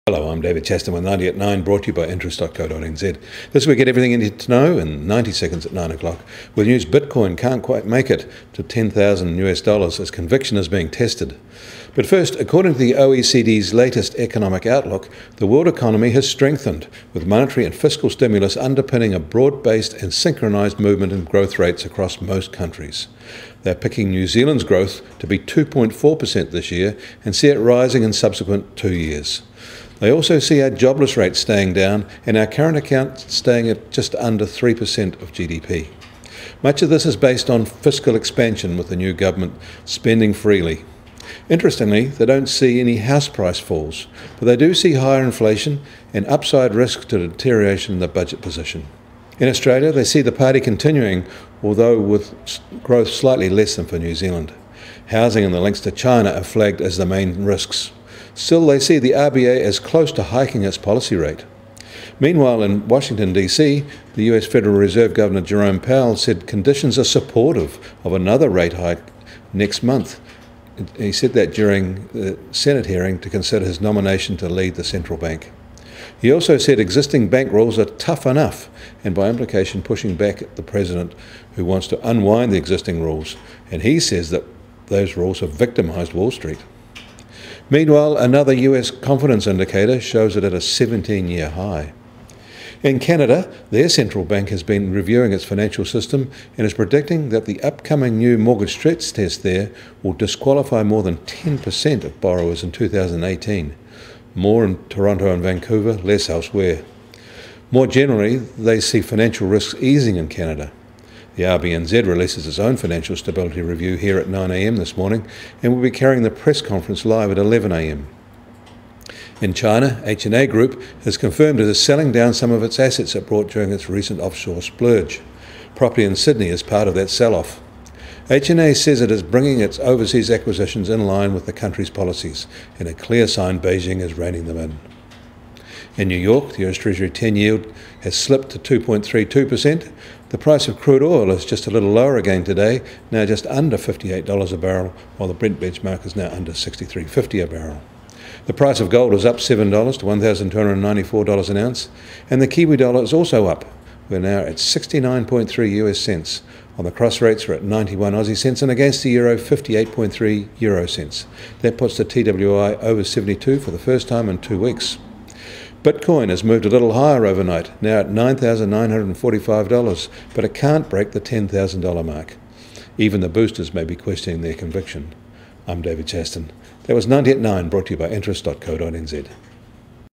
Hello, I'm David Chaston with 90 at 9, brought to you by interest.co.nz. This week, get everything you need to know in 90 seconds at 9 o'clock. With news, Bitcoin can't quite make it to $10,000 as conviction is being tested. But first, according to the OECD's latest economic outlook, the world economy has strengthened, with monetary and fiscal stimulus underpinning a broad-based and synchronised movement in growth rates across most countries. They're picking New Zealand's growth to be 2.4% this year and see it rising in subsequent 2 years. They also see our jobless rate staying down and our current account staying at just under 3% of GDP. Much of this is based on fiscal expansion, with the new government spending freely. Interestingly, they don't see any house price falls, but they do see higher inflation and upside risk to deterioration in the budget position. In Australia, they see the party continuing, although with growth slightly less than for New Zealand. Housing and the links to China are flagged as the main risks. Still, they see the RBA as close to hiking its policy rate. Meanwhile, in Washington, D.C., the US Federal Reserve Governor Jerome Powell said conditions are supportive of another rate hike next month. He said that during the Senate hearing to consider his nomination to lead the central bank. He also said existing bank rules are tough enough, and by implication pushing back at the president who wants to unwind the existing rules, and he says that those rules have victimised Wall Street. Meanwhile, another US confidence indicator shows it at a 17-year high. In Canada, their central bank has been reviewing its financial system and is predicting that the upcoming new mortgage stress test there will disqualify more than 10% of borrowers in 2018. More in Toronto and Vancouver, less elsewhere. More generally, they see financial risks easing in Canada. The RBNZ releases its own financial stability review here at 9 a.m. this morning and will be carrying the press conference live at 11 a.m. In China, H&A Group has confirmed it is selling down some of its assets it bought during its recent offshore splurge. Property in Sydney is part of that sell-off. H&A says it is bringing its overseas acquisitions in line with the country's policies, and a clear sign Beijing is reining them in. In New York, the US Treasury 10 yield has slipped to 2.32%. The price of crude oil is just a little lower again today, now just under $58 a barrel, while the Brent benchmark is now under $63.50 a barrel. The price of gold is up $7 to $1,294 an ounce, and the Kiwi dollar is also up. We're now at 69.3 US cents, while the cross rates are at 91 Aussie cents, and against the euro, 58.3 euro cents. That puts the TWI over 72 for the first time in 2 weeks. Bitcoin has moved a little higher overnight, now at $9,945, but it can't break the $10,000 mark. Even the boosters may be questioning their conviction. I'm David Chaston. That was 90 at 9, brought to you by interest.co.nz.